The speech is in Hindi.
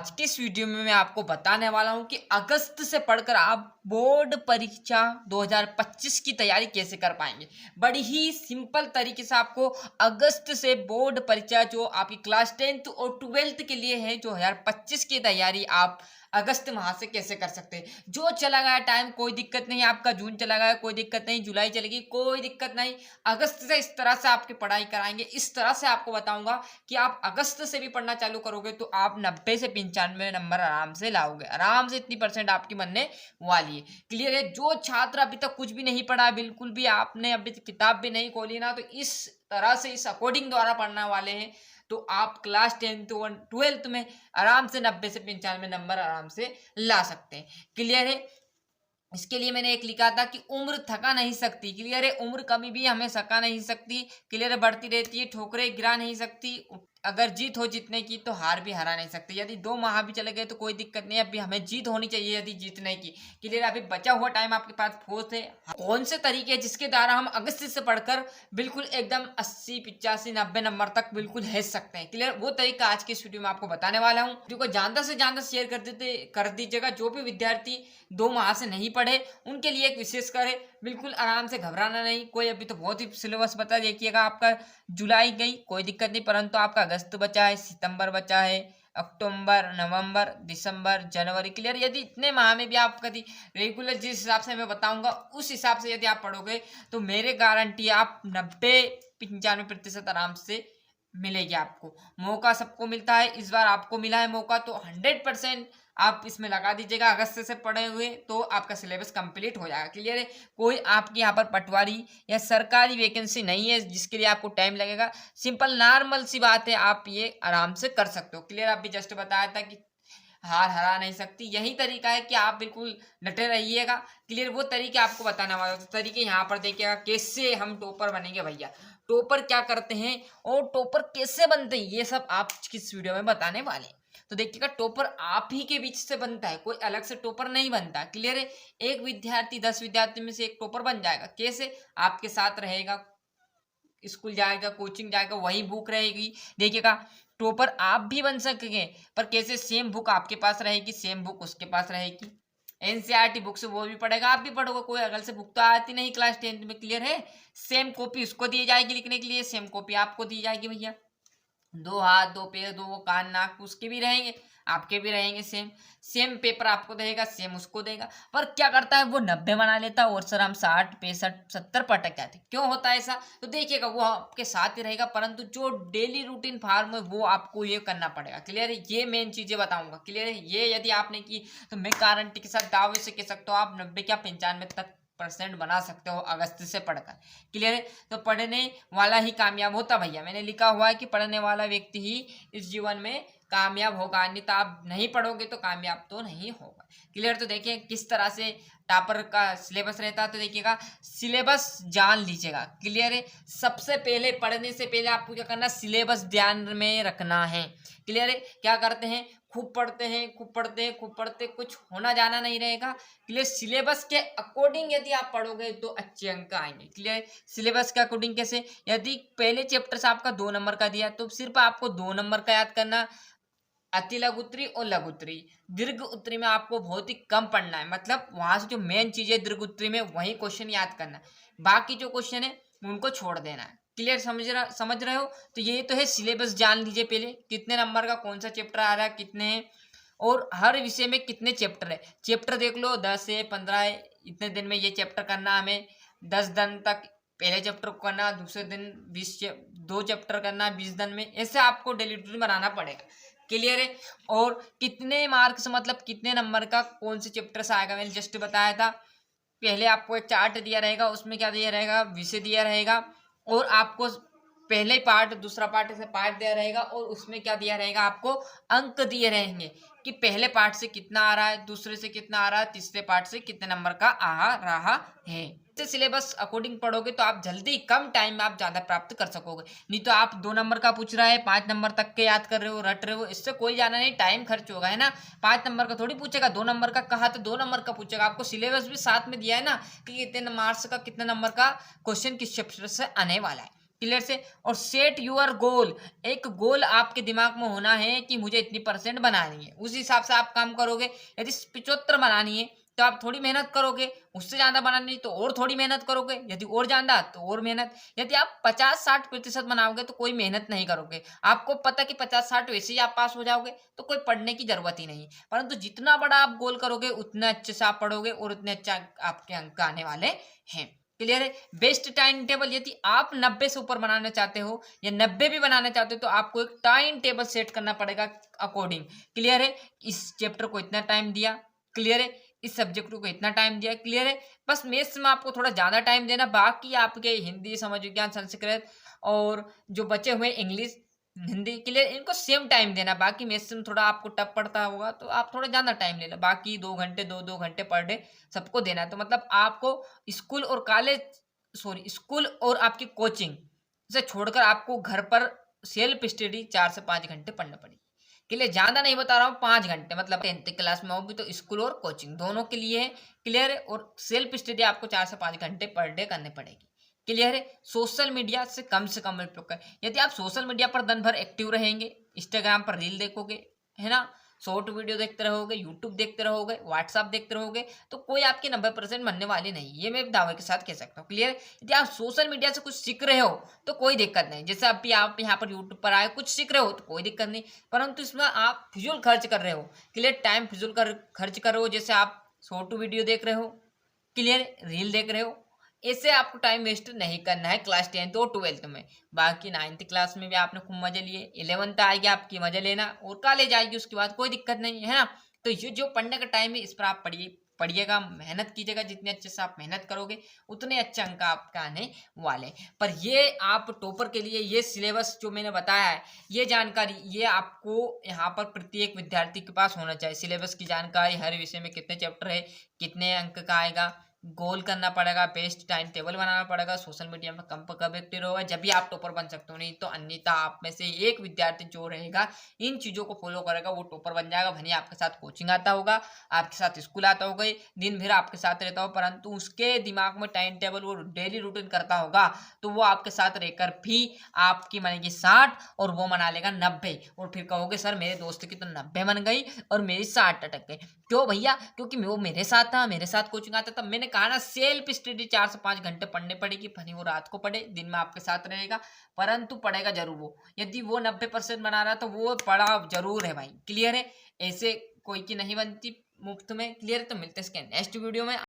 आज की इस वीडियो में मैं आपको बताने वाला हूं कि अगस्त से पढ़कर आप बोर्ड परीक्षा 2025 की तैयारी कैसे कर पाएंगे। बड़ी ही सिंपल तरीके से आपको अगस्त से बोर्ड परीक्षा जो आपकी क्लास 10th और 12th के लिए है 2025 की तैयारी आप अगस्त माह से कैसे कर सकते हैं। जो चला गया टाइम कोई दिक्कत नहीं, आपका जून चला गया कोई दिक्कत नहीं, जुलाई चलेगी कोई दिक्कत नहीं, अगस्त से इस तरह से आपकी पढ़ाई कराएंगे। इस तरह से आपको बताऊंगा कि आप अगस्त से भी पढ़ना चालू करोगे तो आप 90 से 95 नंबर आराम से लाओगे, आराम से इतनी परसेंट आपकी बनने वाली है। क्लियर है। जो छात्र अभी तक कुछ भी नहीं पढ़ा, बिल्कुल भी आपने अभी तक किताब भी नहीं खोली ना, तो इस तरह से इस अकॉर्डिंग द्वारा पढ़ने वाले हैं तो आप क्लास 10th और 12th में आराम से 90 से 95 नंबर आराम से ला सकते हैं। क्लियर है। इसके लिए मैंने एक लिखा था कि उम्र थका नहीं सकती। क्लियर है। उम्र कभी भी हमें थका नहीं सकती। क्लियर है। बढ़ती रहती है, ठोकरें गिरा नहीं सकती। अगर जीत हो जीतने की तो हार भी हरा नहीं सकती। यदि 2 माह भी चले गए तो कोई दिक्कत नहीं, अभी हमें जीत होनी चाहिए यदि जीतने की। क्लियर। अभी बचा हुआ टाइम आपके पास फोर्स है। कौन से तरीके हैं जिसके द्वारा हम अगस्त से पढ़कर बिल्कुल एकदम 80 85 90 नंबर तक बिल्कुल हेज सकते हैं। क्लियर। वो तरीका आज की इस वीडियो में आपको बताने वाला हूँ। वीडियो को ज्यादा से ज्यादा शेयर कर दीजिएगा। जो भी विद्यार्थी 2 माह से नहीं पढ़े उनके लिए एक विशेष करे, बिल्कुल आराम से घबराना नहीं। कोई अभी तो बहुत ही सिलेबस बता देखिएगा, आपका जुलाई गई कोई दिक्कत नहीं, परंतु आपका अगस्त बचा है, सितंबर बचा है, अक्टूबर, नवंबर, दिसंबर, जनवरी। क्लियर। यदि इतने माह में भी आप कभी रेगुलर जिस हिसाब से मैं बताऊंगा उस हिसाब से यदि आप पढ़ोगे तो मेरे गारंटी आप 90-95% आराम से मिलेगी। आपको मौका सबको मिलता है, इस बार आपको मिला है मौका तो 100% आप इसमें लगा दीजिएगा। अगस्त से पढ़े हुए तो आपका सिलेबस कंप्लीट हो जाएगा। क्लियर है। कोई आपके यहाँ पर पटवारी या सरकारी वैकेंसी नहीं है जिसके लिए आपको टाइम लगेगा। सिंपल नॉर्मल सी बात है, आप ये आराम से कर सकते हो। क्लियर। आप भी जस्ट बताया था कि हार हरा नहीं सकती, यही तरीका है कि आप बिल्कुल डटे रहिएगा। क्लियर। वो तरीके आपको बताने वाला हूं। तरीके यहाँ पर देखिएगा कैसे हम टॉपर बनेंगे भैया, टॉपर क्या करते हैं और टॉपर कैसे बनते हैं, ये सब आप किस वीडियो में बताने वाले हैं। तो देखिएगा टॉपर आप ही के बीच से बनता है, कोई अलग से टॉपर नहीं बनता। क्लियर है। एक विद्यार्थी 10 विद्यार्थी में से एक टॉपर बन जाएगा। कैसे? आपके साथ रहेगा, स्कूल जाएगा, कोचिंग जाएगा, वही बुक रहेगी। देखिएगा टॉपर आप भी बन सकेंगे, पर कैसे? सेम बुक आपके पास रहेगी, सेम बुक उसके पास रहेगी। एनसीईआरटी बुक से वो भी पढ़ेगा, आप भी पढ़ोगे, कोई अलग से बुक तो आती नहीं क्लास 10th में। क्लियर है। सेम कॉपी उसको दी जाएगी लिखने के लिए, सेम कॉपी आपको दी जाएगी भैया। 2 हाथ 2 पैर 2 कान नाक उसके भी रहेंगे, आपके भी रहेंगे। सेम सेम पेपर आपको देगा, सेम उसको देगा। पर क्या करता है वो 90 बना लेता है और सर हम 60 65 70 पटक जाते। क्यों होता है ऐसा? तो देखिएगा वो आपके साथ ही रहेगा, परंतु जो डेली रूटीन फार्म है वो आपको ये करना पड़ेगा। क्लियर है। ये मेन चीजें बताऊंगा। क्लियर है। ये यदि आपने की तो मैं गारंटी के साथ दावे से कह सकता हूँ आप 90 क्या 95 तक % बना सकते हो अगस्त से पढ़कर। क्लियर है। तो पढ़ने वाला ही कामयाब होता भैया। मैंने लिखा हुआ है कि पढ़ने वाला व्यक्ति ही इस जीवन में कामयाब होगा, अन्यथा आप नहीं पढ़ोगे तो कामयाब तो नहीं होगा। क्लियर। तो देखिए किस तरह से टॉपर का सिलेबस रहता है। तो देखिएगा सिलेबस जान लीजिएगा। क्लियर है। सबसे पहले पढ़ने से पहले आपको क्या करना, सिलेबस ध्यान में रखना है। क्लियर है। क्या करते हैं, खूब पढ़ते हैं, खूब पढ़ते हैं, खूब पढ़ते, कुछ होना जाना नहीं रहेगा। क्लियर। सिलेबस के अकॉर्डिंग यदि आप पढ़ोगे तो अच्छे अंक आएंगे। क्लियर। सिलेबस के अकॉर्डिंग कैसे? यदि पहले चैप्टर से आपका 2 नंबर का दिया तो सिर्फ आपको 2 नंबर का याद करना, अति लघु उत्तरी और लघु उत्तरी। दीर्घ उत्तरी में आपको बहुत ही कम पढ़ना है, मतलब वहां से जो मेन चीज है दीर्घ उत्तरी में वही क्वेश्चन याद करना है, बाकी जो क्वेश्चन है उनको छोड़ देना है। क्लियर। समझ रहे हो। तो ये तो है सिलेबस जान लीजिए पहले, कितने नंबर का कौन सा चैप्टर आ रहा है, कितने हैं, और हर विषय में कितने चैप्टर है। चैप्टर देख लो 10 है 15 है, इतने दिन में ये चैप्टर करना, हमें 10 दिन तक पहले चैप्टर को करना, दूसरे दिन 2 चैप्टर करना 20 दिन में, ऐसे आपको डेली रूटीन बनाना पड़ेगा। क्लियर है। और कितने मार्क्स मतलब कितने नंबर का कौन से चैप्टर से आएगा मैंने जस्ट बताया था। पहले आपको एक चार्ट दिया रहेगा, उसमें क्या दिया रहेगा, विषय दिया रहेगा, और आपको पहले पार्ट दूसरा पार्ट ऐसे पार्ट दिया रहेगा, और उसमें क्या दिया रहेगा, आपको अंक दिए रहेंगे कि पहले पार्ट से कितना आ रहा है, दूसरे से कितना आ रहा है, तीसरे पार्ट से कितने नंबर का आ रहा है। सिलेबस अकॉर्डिंग पढ़ोगे तो आप जल्दी कम टाइम में आप ज्यादा प्राप्त कर सकोगे। नहीं तो आप 2 नंबर का पूछ रहा है 5 नंबर तक के याद कर रहे हो, रट रहे हो, इससे कोई जाना नहीं, टाइम खर्च होगा, है ना। 5 नंबर का थोड़ी पूछेगा, 2 नंबर का कहा तो 2 नंबर का पूछेगा। आपको सिलेबस भी साथ में दिया है ना कि कितने मार्क्स का कितने नंबर का क्वेश्चन किस चैप्टर से आने वाला है। क्लियर से। और सेट यूर गोल, एक गोल आपके दिमाग में होना है कि मुझे इतनी परसेंट बनानी है, उस हिसाब से आप काम करोगे। यदि 75 बनानी है तो आप थोड़ी मेहनत करोगे, उससे ज्यादा बनानी तो और थोड़ी मेहनत करोगे, यदि और ज्यादा तो और मेहनत। यदि आप 50-60% बनाओगे तो कोई मेहनत नहीं करोगे, आपको पता कि 50-60 वैसे ही आप पास हो जाओगे, तो कोई पढ़ने की जरूरत ही नहीं। परंतु जितना बड़ा आप गोल करोगे उतने अच्छे से आप पढ़ोगे और उतने अच्छा आपके अंक आने वाले हैं। क्लियर है। बेस्ट टाइम टेबल, यदि आप 90 से ऊपर बनाना चाहते हो या 90 भी बनाना चाहते हो तो आपको एक टाइम टेबल सेट करना पड़ेगा अकॉर्डिंग। क्लियर है। इस चैप्टर को इतना टाइम दिया, क्लियर है, इस सब्जेक्ट को इतना टाइम दिया, क्लियर है। बस मैथ्स में आपको थोड़ा ज्यादा टाइम देना, बाकी आपके हिंदी, समाज विज्ञान, संस्कृत और जो बचे हुए इंग्लिश, हिंदी, क्लियर, इनको सेम टाइम देना। बाकी मैथ्स में थोड़ा आपको टफ पड़ता होगा तो आप थोड़ा ज्यादा टाइम लेना, बाकी 2 घंटे 2-2 घंटे पर डे सबको देना है। तो मतलब आपको स्कूल और कॉलेज, सॉरी, स्कूल और आपकी कोचिंग से छोड़कर आपको घर पर सेल्फ स्टडी 4 से 5 घंटे पढ़ना पड़ेगी। के लिए ज्यादा नहीं बता रहा हूँ, 5 घंटे, मतलब 10th क्लास में होगी तो स्कूल और कोचिंग दोनों के लिए है। क्लियर है। और सेल्फ स्टडी आपको 4 से 5 घंटे पर डे करनी पड़ेगी। क्लियर है। सोशल मीडिया से कम उपयोग करें। यदि आप सोशल मीडिया पर दिन भर एक्टिव रहेंगे, इंस्टाग्राम पर रील देखोगे, है ना, शॉर्ट वीडियो देखते रहोगे, यूट्यूब देखते रहोगे, व्हाट्सअप देखते रहोगे, तो कोई आपकी 90% बनने वाली नहीं, ये मैं दावे के साथ कह सकता हूँ। क्लियर। यदि आप सोशल मीडिया से कुछ सीख रहे हो तो कोई दिक्कत नहीं, जैसे अभी आप यहाँ पर यूट्यूब पर आए कुछ सीख रहे हो तो कोई दिक्कत नहीं, परंतु इसमें आप फिजूल खर्च कर रहे हो। क्लियर। टाइम फिजूल खर्च कर रहे हो, जैसे आप शॉर्ट वीडियो देख रहे हो, क्लियर, रील देख रहे हो, ऐसे आपको टाइम वेस्ट नहीं करना है क्लास 10th और 12th में। बाकी 9th क्लास में भी आपने खूब मजे लिए, 11th आएगी आपकी, मजे लेना, और कॉलेज आएगी उसके बाद, कोई दिक्कत नहीं है ना। तो ये जो पढ़ने का टाइम है इस पर आप पढ़िएगा, मेहनत कीजिएगा, जितने अच्छे से आप मेहनत करोगे उतने अच्छे अंक आपका आने वाले। पर ये आप टॉपर के लिए ये सिलेबस जो मैंने बताया है, ये जानकारी ये आपको यहाँ पर प्रत्येक विद्यार्थी के पास होना चाहिए। सिलेबस की जानकारी, हर विषय में कितने चैप्टर है, कितने अंक का आएगा, गोल करना पड़ेगा, बेस्ट टाइम टेबल बनाना पड़ेगा, सोशल मीडिया में कम कब एक्टिव होगा, जब भी आप टॉपर बन सकते हो, नहीं तो अन्यथा आप में से एक विद्यार्थी जो रहेगा इन चीजों को फॉलो करेगा वो टॉपर बन जाएगा। भले आपके साथ कोचिंग आता होगा, आपके साथ स्कूल आता होगा, दिन भर आपके साथ रहता हो, परंतु उसके दिमाग में टाइम टेबल, वो डेली रूटीन करता होगा, तो वो आपके साथ रहकर भी आपकी बनेगी 60 और वो मना लेगा 90, और फिर कहोगे सर मेरे दोस्त की तो 90 बन गई और मेरी 60 अटक गई। क्यों भैया? क्योंकि वो मेरे साथ था, मेरे साथ कोचिंग आता था। मैंने कहा ना, सेल्फ स्टडी 4 से 5 घंटे पढ़ने पड़ेगी, भले वो रात को पढ़े, दिन में आपके साथ रहेगा, परंतु पढ़ेगा जरूर वो। यदि वो 90% बना रहा तो वो पढ़ा जरूर है भाई। क्लियर है। ऐसे कोई की नहीं बनती मुफ्त में। क्लियर है। तो मिलते हैं इसके नेक्स्ट वीडियो में।